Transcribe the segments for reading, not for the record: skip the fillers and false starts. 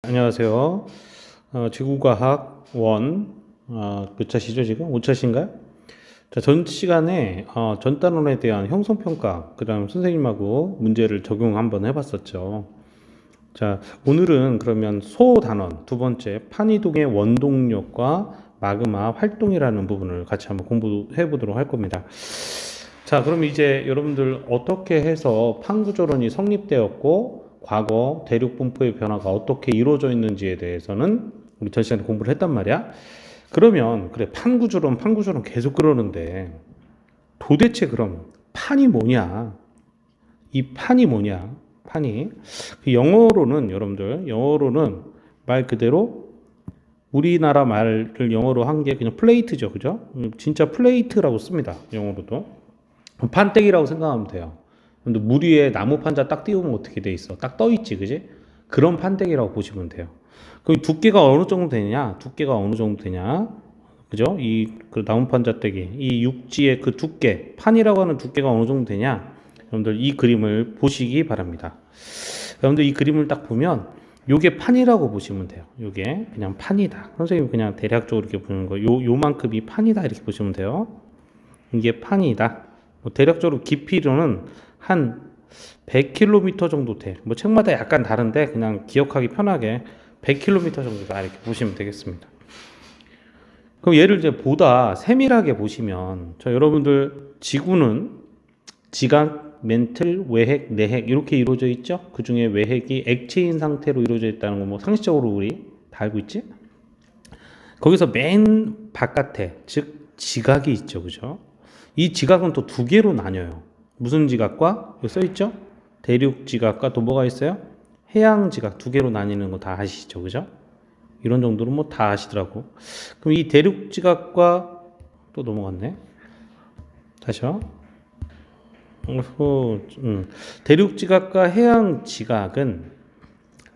안녕하세요. 지구과학 원 몇 차시죠 지금? 5차신가요? 자, 전 시간에 전 단원에 대한 형성평가 그다음 선생님하고 문제를 적용 한번 해봤었죠. 자, 오늘은 그러면 소 단원 두 번째 판이동의 원동력과 마그마 활동이라는 부분을 같이 한번 공부해 보도록 할 겁니다. 자, 그럼 이제 여러분들 어떻게 해서 판구조론이 성립되었고 과거 대륙 분포의 변화가 어떻게 이루어져 있는지에 대해서는 우리 전 시간에 공부를 했단 말이야. 그러면 그래 판구조론 계속 그러는데 도대체 그럼 판이 뭐냐? 이 판이 뭐냐? 판이 그 영어로는 말 그대로 우리나라 말을 영어로 한 게 그냥 플레이트죠, 그죠? 진짜 플레이트라고 씁니다, 영어로도. 판때기라고 생각하면 돼요. 근데 물 위에 나무 판자 딱 띄우면 어떻게 돼 있어? 딱 떠 있지, 그지? 그런 판때기라고 보시면 돼요. 그럼 두께가 어느 정도 되냐? 그죠? 그 나무 판자떼기, 이 육지의 그 두께, 판이라고 하는 두께가 어느 정도 되냐? 여러분들 이 그림을 보시기 바랍니다. 여러분들 이 그림을 딱 보면 요게 판이라고 보시면 돼요. 요게 그냥 판이다. 선생님 그냥 대략적으로 이렇게 보는 거. 요만큼이 판이다 이렇게 보시면 돼요. 이게 판이다. 뭐 대략적으로 깊이로는 한 100km 정도 돼. 뭐 책마다 약간 다른데 그냥 기억하기 편하게 100km 정도다 이렇게 보시면 되겠습니다. 그럼 얘를 이제 보다 세밀하게 보시면 여러분들 지구는 지각, 멘틀, 외핵, 내핵 이렇게 이루어져 있죠. 그 중에 외핵이 액체인 상태로 이루어져 있다는 거 뭐 상식적으로 우리 다 알고 있지? 거기서 맨 바깥에 즉 지각이 있죠, 그죠? 이 지각은 또 두 개로 나뉘어요. 무슨 지각과 여기 써 있죠? 대륙 지각과 또 뭐가 있어요? 해양 지각 두 개로 나뉘는 거 다 아시죠, 그죠? 이런 정도로 뭐 다 아시더라고. 그럼 이 대륙 지각과 또 넘어갔네. 다시요. 대륙 지각과 해양 지각은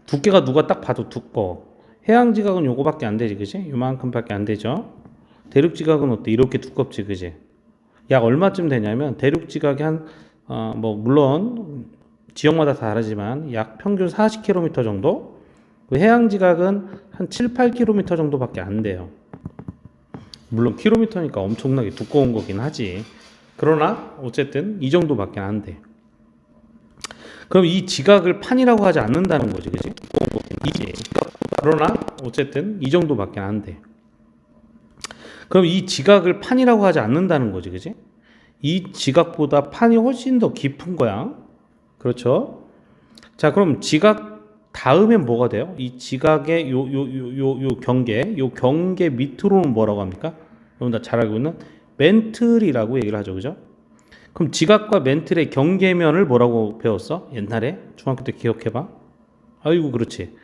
두께가 누가 딱 봐도 두꺼워. 해양 지각은 요거밖에 안 되지, 그지? 요만큼밖에 안 되죠. 대륙 지각은 어때? 이렇게 두껍지, 그지? 약 얼마쯤 되냐면 대륙 지각이 뭐 물론 지역마다 다르지만 약 평균 40km 정도. 그 해양 지각은 한 7, 8km 정도밖에 안 돼요. 물론 킬로미터니까 엄청나게 두꺼운 거긴 하지. 그러나 어쨌든 이 정도밖에 안 돼. 그럼 이 지각을 판이라고 하지 않는다는 거지, 그지? 이지. 그러나 어쨌든 이 정도밖에 안 돼. 그럼 이 지각을 판이라고 하지 않는다는 거지, 그지? 이 지각보다 판이 훨씬 더 깊은 거야. 그렇죠? 자, 그럼 지각 다음엔 뭐가 돼요? 이 지각의 요 경계 밑으로는 뭐라고 합니까? 여러분 다 잘 알고 있는 멘틀이라고 얘기를 하죠, 그죠? 그럼 지각과 멘틀의 경계면을 뭐라고 배웠어? 옛날에 중학교 때 기억해봐. 아이고, 그렇지.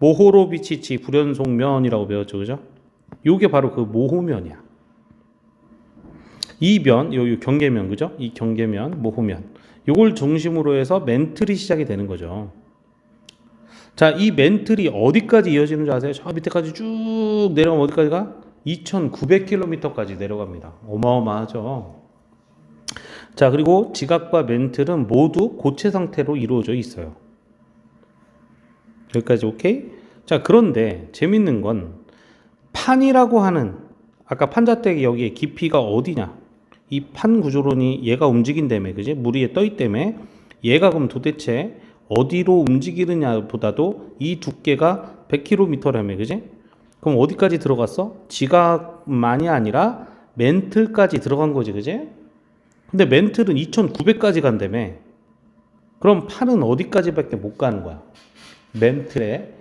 모호로비치치 불연속면이라고 배웠죠, 그죠? 요게 바로 그 모호면이야. 이 면, 요 경계면, 그죠? 이 경계면, 모호면. 요걸 중심으로 해서 멘틀이 시작이 되는 거죠. 자, 이 멘틀이 어디까지 이어지는 줄 아세요? 저 밑에까지 쭉 내려가면 어디까지 가? 2,900km까지 내려갑니다. 어마어마하죠. 자, 그리고 지각과 멘틀은 모두 고체 상태로 이루어져 있어요. 여기까지 오케이? 자, 그런데 재밌는 건 판이라고 하는 아까 판자떼기 여기에 깊이가 어디냐? 이 판 구조론이 얘가 움직인다며, 그지? 물 위에 떠 있다며. 얘가 그럼 도대체 어디로 움직이느냐보다도 이 두께가 100km라며, 그지? 그럼 어디까지 들어갔어? 지각만이 아니라 멘틀까지 들어간 거지, 그지? 근데 멘틀은 2,900까지 간다며. 그럼 판은 어디까지밖에 못 가는 거야? 멘틀의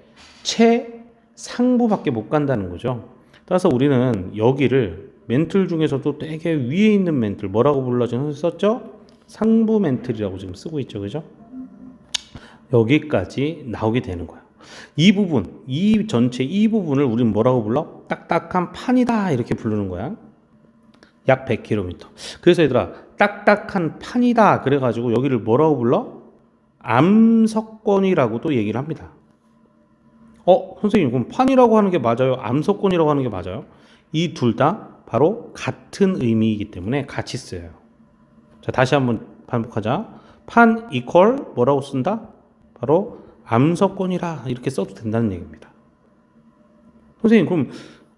최상부밖에 못 간다는 거죠. 따라서 우리는 여기를 멘틀 중에서도 되게 위에 있는 멘틀 뭐라고 불러졌죠? 상부 멘틀이라고 지금 쓰고 있죠, 그죠? 여기까지 나오게 되는 거야. 이 부분, 이 전체 이 부분을 우리는 뭐라고 불러? 딱딱한 판이다 이렇게 부르는 거야. 약 100km. 그래서 얘들아, 딱딱한 판이다 그래가지고 여기를 뭐라고 불러? 암석권이라고도 얘기를 합니다. 선생님 그럼 판이라고 하는 게 맞아요? 암석권이라고 하는 게 맞아요? 이 둘 다 바로 같은 의미이기 때문에 같이 써요. 자, 다시 한번 반복하자. 판 이퀄 뭐라고 쓴다? 바로 암석권이라 이렇게 써도 된다는 얘기입니다. 선생님,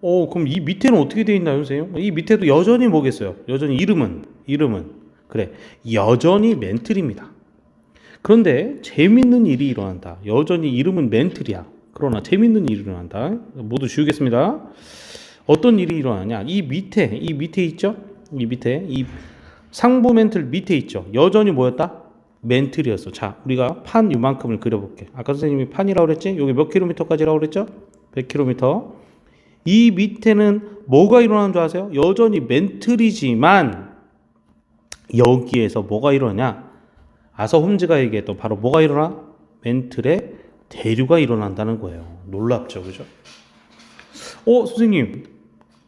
그럼 이 밑에는 어떻게 되어 있나요, 선생님? 이 밑에도 여전히 뭐겠어요? 여전히 이름은 그래, 여전히 멘틀입니다. 그런데 재밌는 일이 일어난다. 여전히 이름은 멘틀이야. 그러나 재밌는 일이 일어난다. 모두 지우겠습니다. 어떤 일이 일어나냐? 이 밑에 있죠? 이 상부 멘틀 밑에 있죠? 여전히 뭐였다? 멘틀이었어. 자, 우리가 판 이만큼을 그려볼게. 아까 선생님이 판이라고 그랬지? 여기 몇 킬로미터까지라고 그랬죠? 100km. 이 밑에는 뭐가 일어나는 줄 아세요? 여전히 멘틀이지만 여기에서 뭐가 일어나냐? 아서 홈즈가 얘기했던 바로 뭐가 일어나? 멘틀의 대류가 일어난다는 거예요. 놀랍죠, 그죠? 선생님,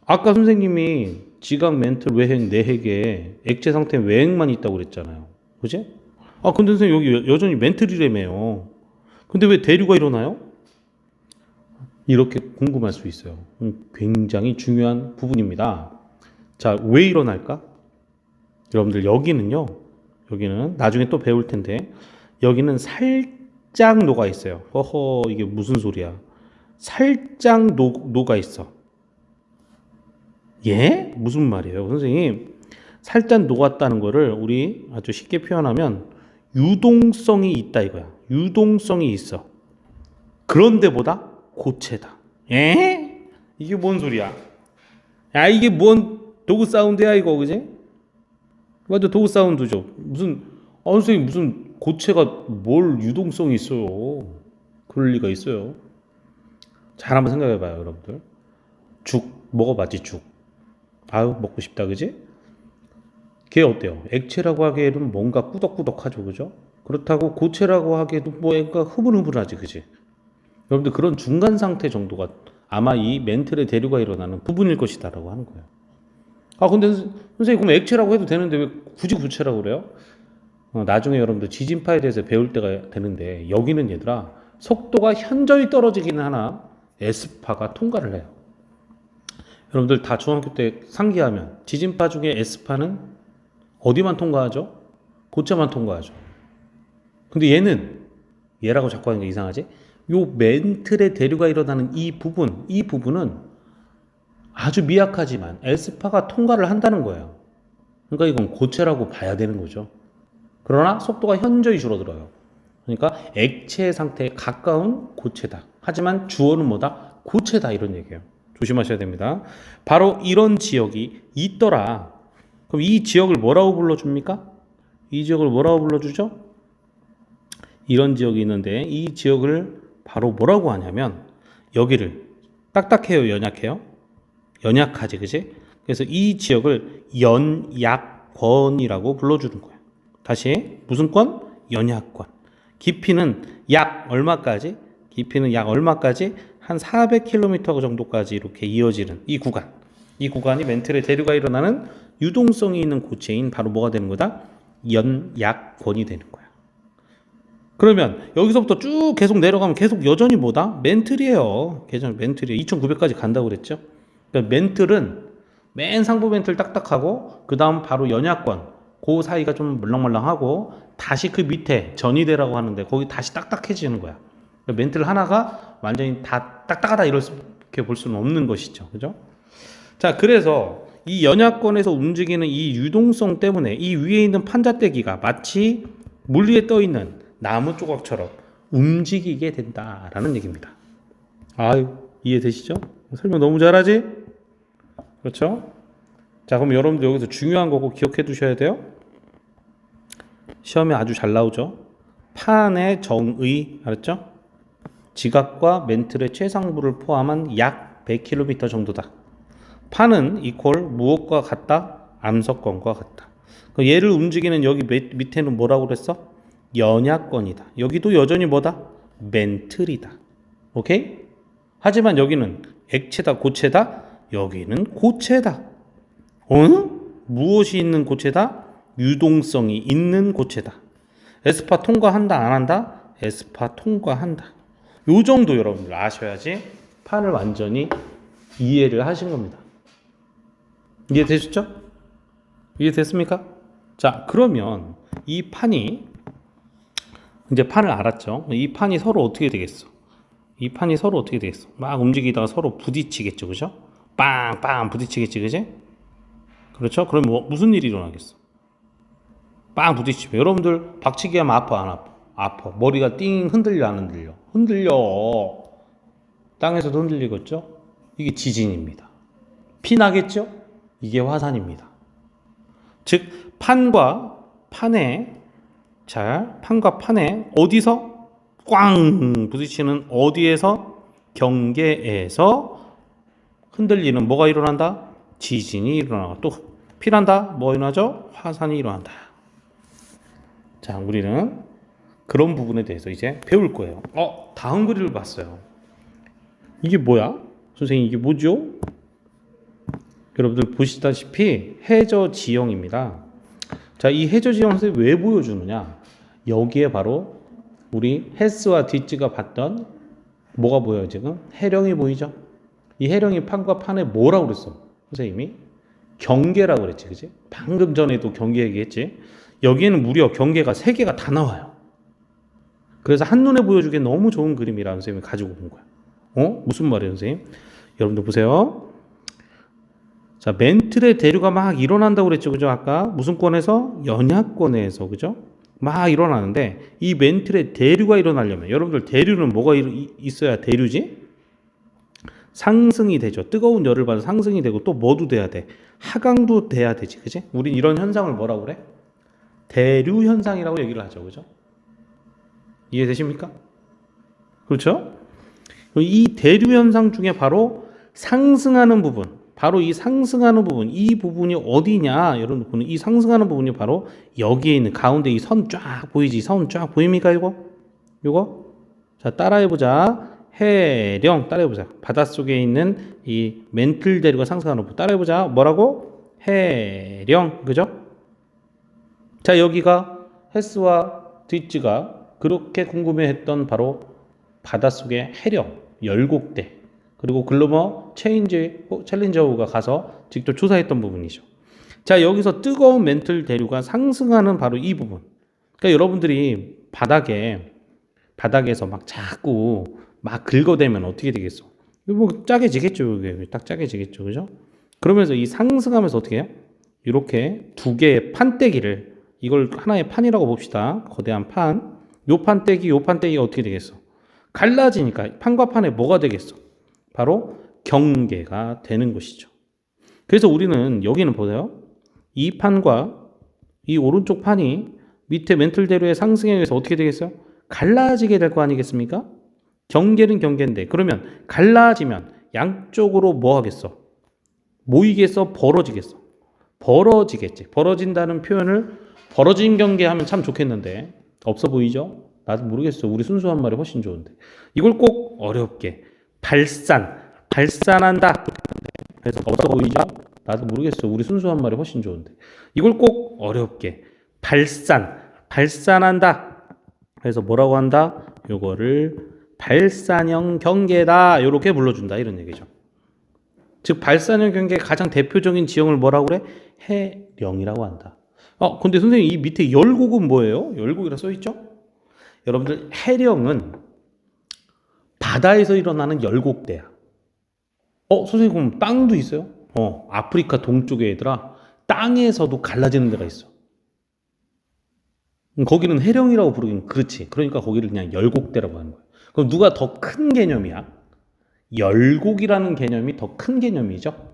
아까 선생님이 지각 멘틀 외핵 내핵에 액체 상태 외핵만 있다고 그랬잖아요. 그지? 근데 선생님 여기 여전히 멘틀이라며요. 근데 왜 대류가 일어나요? 이렇게 궁금할 수 있어요. 굉장히 중요한 부분입니다. 자, 왜 일어날까? 여러분들 여기는 나중에 또 배울 텐데 여기는 살짝 녹아 있어요. 이게 무슨 소리야? 살짝 녹아 있어. 예? 무슨 말이에요, 선생님? 살짝 녹았다는 거를 우리 아주 쉽게 표현하면 유동성이 있다 이거야. 유동성이 있어. 그런데 보다 고체다. 에? 이게 뭔 소리야? 야, 이게 뭔 도구 사운드야 이거, 그지? 맞아, 도구 사운드죠. 선생님 무슨 고체가 뭘 유동성이 있어요? 그럴 리가 있어요. 잘 한번 생각해봐요, 여러분들. 죽 먹어봤지, 죽. 아유, 먹고 싶다, 그지? 걔 어때요? 액체라고 하기에는 뭔가 꾸덕꾸덕하죠, 그죠? 그렇다고 고체라고 하기에도 뭔가 흐물흐물하지, 그지? 여러분들 그런 중간 상태 정도가 아마 이 멘틀의 대류가 일어나는 부분일 것이다라고 하는 거예요. 근데 선생님 그럼 액체라고 해도 되는데 왜 굳이 고체라고 그래요? 나중에 여러분들 지진파에 대해서 배울 때가 되는데 여기는 얘들아 속도가 현저히 떨어지기는 하나 S파가 통과를 해요. 여러분들 다 중학교 때 상기하면 지진파 중에 S파는 어디만 통과하죠? 고체만 통과하죠. 근데 얘라고 자꾸 하는 게 이상하지? 요 멘틀의 대류가 일어나는 이 부분은 아주 미약하지만 S파가 통과를 한다는 거예요. 그러니까 이건 고체라고 봐야 되는 거죠. 그러나 속도가 현저히 줄어들어요. 그러니까 액체 상태에 가까운 고체다. 하지만 주어는 뭐다? 고체다, 이런 얘기예요. 조심하셔야 됩니다. 바로 이런 지역이 있더라. 그럼 이 지역을 뭐라고 불러줍니까? 이 지역을 뭐라고 불러주죠? 이런 지역이 있는데 이 지역을 바로 뭐라고 하냐면 여기를 딱딱해요, 연약해요? 연약하지, 그지? 그래서 이 지역을 연약권이라고 불러주는 거예요. 다시 무슨 권? 연약권. 깊이는 약 얼마까지? 깊이는 약 얼마까지? 한 400km 정도까지 이렇게 이어지는 이 구간이 멘틀의 대류가 일어나는 유동성이 있는 고체인 바로 뭐가 되는 거다? 연약권이 되는 거야. 그러면 여기서부터 쭉 계속 내려가면 계속 여전히 뭐다? 멘틀이에요. 계속 멘틀이에요. 2900까지 간다고 그랬죠? 그러니까 멘틀은 맨 상부 멘틀 딱딱하고 그 다음 바로 연약권 그 사이가 좀 물렁물렁하고 다시 그 밑에 전이대라고 하는데 거기 다시 딱딱해지는 거야. 그러니까 멘틀 하나가 완전히 다 딱딱하다 이렇게 볼 수는 없는 것이죠. 그죠? 자, 그래서 이 연약권에서 움직이는 이 유동성 때문에 이 위에 있는 판자떼기가 마치 물 위에 떠 있는 나무 조각처럼 움직이게 된다라는 얘기입니다. 아유, 이해되시죠? 설명 너무 잘하지? 그렇죠? 자, 그럼 여러분들 여기서 중요한 거고 기억해 두셔야 돼요. 시험에 아주 잘 나오죠. 판의 정의, 알았죠? 지각과 멘틀의 최상부를 포함한 약 100km 정도다. 판은 이퀄 무엇과 같다? 암석권과 같다. 얘를 움직이는 여기 밑에는 뭐라고 그랬어? 연약권이다. 여기도 여전히 뭐다? 멘틀이다. 오케이? 하지만 여기는 액체다, 고체다? 여기는 고체다. 무엇이 있는 고체다? 유동성이 있는 고체다. 에스파 통과한다, 안 한다? 에스파 통과한다. 요 정도 여러분들 아셔야지 판을 완전히 이해를 하신 겁니다. 이해되셨죠? 이해됐습니까? 자, 그러면 이 판이 이제 판을 알았죠. 이 판이 서로 어떻게 되겠어? 이 판이 서로 어떻게 되겠어? 막 움직이다가 서로 부딪히겠죠, 그죠? 빵빵 부딪히겠지, 그지? 그렇죠? 그럼 무슨 일이 일어나겠어? 빵 부딪히면 여러분들 박치기 하면 아파 안 아파? 아파. 머리가 띵 흔들려 안 흔들려? 흔들려. 땅에서도 흔들리겠죠? 이게 지진입니다. 피 나겠죠? 이게 화산입니다. 즉 판과 판에 판과 판에 어디서 꽝 부딪히는 어디에서 경계에서 흔들리는 뭐가 일어난다? 지진이 일어나고 또 피난다? 뭐 일어나죠? 화산이 일어난다. 자, 우리는 그런 부분에 대해서 이제 배울 거예요. 다음 그림을 봤어요. 이게 뭐야? 선생님 이게 뭐죠? 여러분들 보시다시피 해저 지형입니다. 자, 이 해저 지형 선생님 왜 보여주느냐? 여기에 바로 우리 헤스와 디츠가 봤던 뭐가 보여요 지금? 해령이 보이죠? 이 해령이 판과 판에 뭐라고 그랬어? 선생님이 경계라고 그랬지, 그지? 방금 전에도 경계 얘기했지. 여기에는 무려 경계가 3개가 다 나와요. 그래서 한눈에 보여주기에 너무 좋은 그림이라 선생님이 가지고 온 거야. 무슨 말이에요, 선생님? 여러분들 보세요. 자, 멘틀의 대류가 막 일어난다고 그랬죠, 그죠? 아까 무슨 권에서? 연야권에서, 그죠? 막 일어나는데 이 멘틀의 대류가 일어나려면 여러분들 대류는 뭐가 있어야 대류지? 상승이 되죠. 뜨거운 열을 받아 상승이 되고 또 뭐도 돼야 돼? 하강도 돼야 되지, 그지? 우린 이런 현상을 뭐라고 그래? 대류 현상이라고 얘기를 하죠, 그죠? 이해되십니까? 그렇죠? 이 대류 현상 중에 바로 상승하는 부분, 바로 이 상승하는 부분, 이 부분이 어디냐? 여러분 보는 이 상승하는 부분이 바로 여기에 있는 가운데 이 선 쫙 보이지? 선 쫙 보입니까? 이거? 자, 따라해보자. 해령 따라해보자. 바닷속에 있는 이 멘틀 대류가 상승하는 부분 따라해보자. 뭐라고? 해령, 그죠? 자, 여기가 헤스와 디츠가 그렇게 궁금해했던 바로 바닷속의 해령, 열곡대, 그리고 글로머 챌린저호가 가서 직접 조사했던 부분이죠. 자, 여기서 뜨거운 멘틀 대류가 상승하는 바로 이 부분. 그러니까 여러분들이 바닥에서 막 자꾸 막 긁어대면 어떻게 되겠어? 뭐 짜게지겠죠. 이게 딱 짜게지겠죠. 그죠? 그러면서 이 상승하면서 어떻게 해요? 이렇게 두 개의 판때기를, 이걸 하나의 판이라고 봅시다. 거대한 판. 요 판때기가 어떻게 되겠어? 갈라지니까 판과 판에 뭐가 되겠어? 바로 경계가 되는 것이죠. 그래서 우리는 여기는 보세요. 이 판과 이 오른쪽 판이 밑에 멘틀 대류의 상승에 의해서 어떻게 되겠어요? 갈라지게 될 거 아니겠습니까? 경계는 경계인데 그러면 갈라지면 양쪽으로 뭐 하겠어? 모이겠어? 벌어지겠어? 벌어지겠지. 벌어진다는 표현을 벌어진 경계 하면 참 좋겠는데 없어 보이죠? 나도 모르겠어. 우리 순수한 말이 훨씬 좋은데 이걸 꼭 어렵게 발산한다. 그래서 없어 보이죠? 나도 모르겠어. 우리 순수한 말이 훨씬 좋은데 이걸 꼭 어렵게 발산한다. 그래서 뭐라고 한다? 요거를 발산형 경계다. 이렇게 불러준다. 이런 얘기죠. 즉 발산형 경계의 가장 대표적인 지형을 뭐라고 그래? 해령이라고 한다. 근데 선생님 이 밑에 열곡은 뭐예요? 열곡이라 써있죠? 여러분들 해령은 바다에서 일어나는 열곡대야. 선생님 그럼 땅도 있어요? 아프리카 동쪽에 얘들아 땅에서도 갈라지는 데가 있어. 거기는 해령이라고 부르긴 그렇지. 그러니까 거기를 그냥 열곡대라고 하는 거야. 그럼 누가 더 큰 개념이야? 열곡이라는 개념이 더 큰 개념이죠.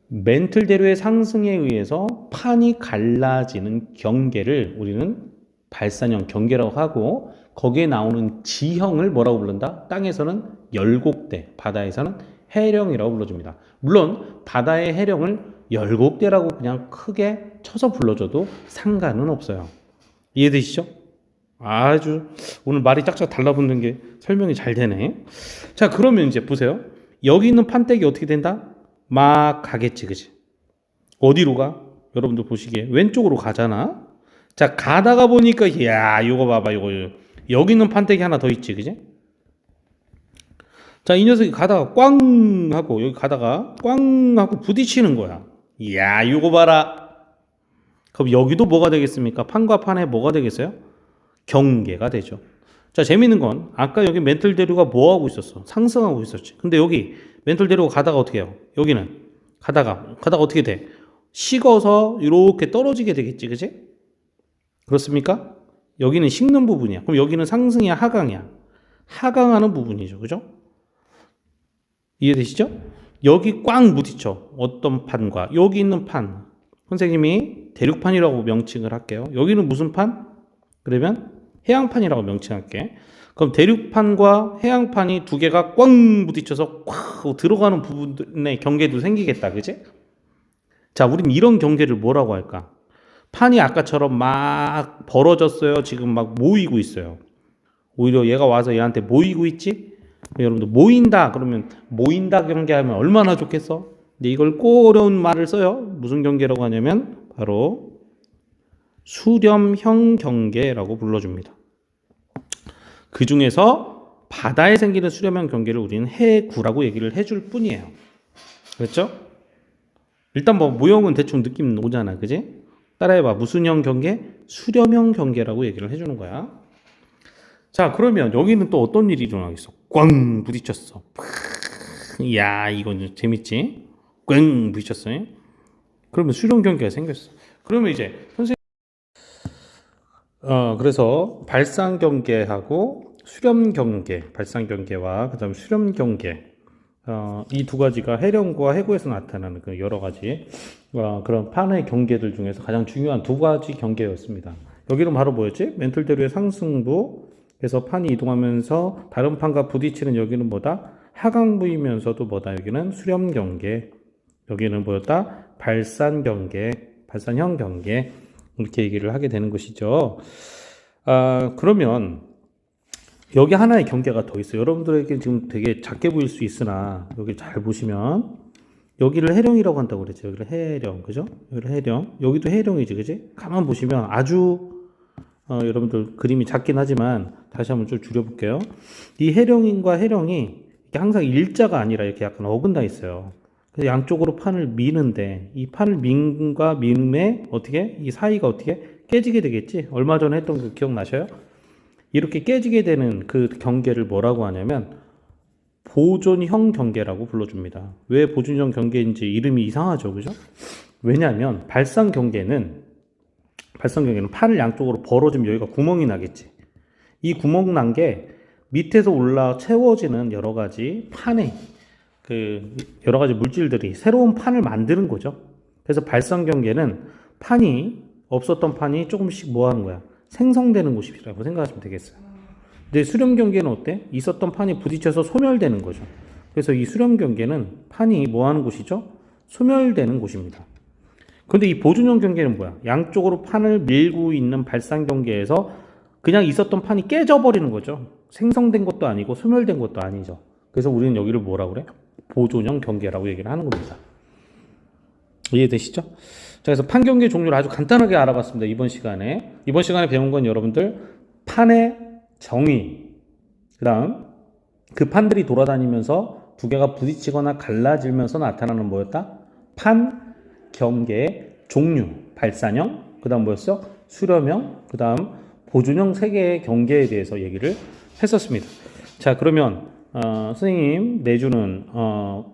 멘틀 대류의 상승에 의해서 판이 갈라지는 경계를 우리는 발산형 경계라고 하고 거기에 나오는 지형을 뭐라고 부른다? 땅에서는 열곡대, 바다에서는 해령이라고 불러줍니다. 물론 바다의 해령을 열곡대라고 그냥 크게 쳐서 불러줘도 상관은 없어요. 이해되시죠? 아주 오늘 말이 짝짝 달라붙는 게 설명이 잘 되네. 자, 그러면 이제 보세요. 여기 있는 판때기 어떻게 된다? 막 가겠지, 그치? 어디로 가? 여러분들 보시기에 왼쪽으로 가잖아. 자, 가다가 보니까 야, 이거 봐봐, 이거 여기 있는 판때기 하나 더 있지, 그치? 자, 이 녀석이 가다가 꽝 하고 여기 가다가 꽝 하고 부딪히는 거야. 이야, 이거 봐라. 그럼 여기도 뭐가 되겠습니까? 판과 판에 뭐가 되겠어요? 경계가 되죠. 자, 재밌는 건 아까 여기 멘틀 대류가 뭐 하고 있었어? 상승하고 있었지. 근데 여기 멘틀 대류가 가다가 어떻게 해요? 여기는 가다가 어떻게 돼? 식어서 이렇게 떨어지게 되겠지, 그지? 그렇습니까? 여기는 식는 부분이야. 그럼 여기는 상승이야, 하강이야? 하강하는 부분이죠, 그죠? 이해되시죠? 여기 꽉 부딪혀. 어떤 판과 여기 있는 판. 선생님이 대륙판이라고 명칭을 할게요. 여기는 무슨 판? 그러면 해양판이라고 명칭할게. 그럼 대륙판과 해양판이 두 개가 꽝 부딪혀서 꽉 들어가는 부분의 경계도 생기겠다, 그지? 자, 우린 이런 경계를 뭐라고 할까? 판이 아까처럼 막 벌어졌어요. 지금 막 모이고 있어요. 오히려 얘가 와서 얘한테 모이고 있지? 여러분들 모인다 그러면 모인다 경계하면 얼마나 좋겠어? 근데 이걸 꼭 어려운 말을 써요. 무슨 경계라고 하냐면 바로 수렴형 경계라고 불러줍니다. 그 중에서 바다에 생기는 수렴형 경계를 우리는 해구라고 얘기를 해줄 뿐이에요. 그렇죠? 일단 뭐 모형은 대충 느낌 오잖아, 그지? 따라해봐. 무슨 형 경계? 수렴형 경계라고 얘기를 해주는 거야. 자, 그러면 여기는 또 어떤 일이 일어나겠어? 꽝 부딪혔어. 이야, 이건 재밌지? 꽝 부딪혔어. 그러면 수렴 경계가 생겼어. 그러면 이제 선생님 그래서 발상 경계하고 수렴 경계, 발상 경계와 그다음 수렴 경계 이 두 가지가 해령과 해구에서 나타나는 그 여러 가지 그런 판의 경계들 중에서 가장 중요한 두 가지 경계였습니다. 여기는 바로 뭐였지? 멘틀 대류의 상승부에서 판이 이동하면서 다른 판과 부딪히는 여기는 뭐다? 하강부이면서도 뭐다? 여기는 수렴 경계. 여기는 뭐였다? 발산 경계, 발산형 경계. 이렇게 얘기를 하게 되는 것이죠. 그러면 여기 하나의 경계가 더 있어요. 여러분들에게 지금 되게 작게 보일 수 있으나 여기 잘 보시면 여기를 해령이라고 한다고 그랬죠. 여기를 해령, 그죠? 여기를 해령, 여기도 해령이지, 그지? 가만 보시면 아주 여러분들 그림이 작긴 하지만 다시 한번 좀 줄여볼게요. 이 해령인과 해령이 항상 일자가 아니라 이렇게 약간 어긋나 있어요. 그래서 양쪽으로 판을 미는데 이 판을 민과 민음에 어떻게 이 사이가 어떻게 깨지게 되겠지? 얼마 전에 했던 그 기억나셔요? 이렇게 깨지게 되는 그 경계를 뭐라고 하냐면 보존형 경계라고 불러줍니다. 왜 보존형 경계인지 이름이 이상하죠, 그죠? 왜냐하면 발상 경계는 판을 양쪽으로 벌어주면 여기가 구멍이 나겠지. 이 구멍 난 게 밑에서 올라 채워지는 여러 가지 판에 그 여러 가지 물질들이 새로운 판을 만드는 거죠. 그래서 발상 경계는 판이 없었던 판이 조금씩 뭐 하는 거야? 생성되는 곳이라고 생각하시면 되겠어요. 근데 수렴 경계는 어때? 있었던 판이 부딪혀서 소멸되는 거죠. 그래서 이 수렴 경계는 판이 뭐 하는 곳이죠? 소멸되는 곳입니다. 근데 이 보존형 경계는 뭐야? 양쪽으로 판을 밀고 있는 발상 경계에서 그냥 있었던 판이 깨져버리는 거죠. 생성된 것도 아니고 소멸된 것도 아니죠. 그래서 우리는 여기를 뭐라 그래? 보존형 경계라고 얘기를 하는 겁니다. 이해되시죠? 자, 그래서 판 경계 종류를 아주 간단하게 알아봤습니다. 이번 시간에 배운 건 여러분들 판의 정의, 그 다음 그 판들이 돌아다니면서 두 개가 부딪히거나 갈라지면서 나타나는 뭐였다? 판 경계의 종류, 발산형, 그 다음 뭐였어? 수렴형, 그 다음 보존형 세 개의 경계에 대해서 얘기를 했었습니다. 자, 그러면 선생님 내주는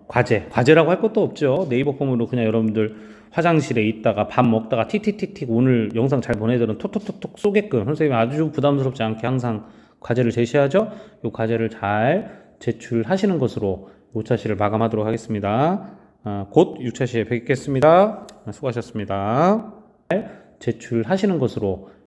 과제라고 할 것도 없죠. 네이버 폼으로 그냥 여러분들 화장실에 있다가 밥 먹다가 틱틱틱틱 오늘 영상 잘 보내드린 톡톡톡톡 쏘게끔 선생님이 아주 부담스럽지 않게 항상 과제를 제시하죠. 이 과제를 잘 제출하시는 것으로 5차 시를 마감하도록 하겠습니다. 곧 6차 시에 뵙겠습니다. 수고하셨습니다. 제출하시는 것으로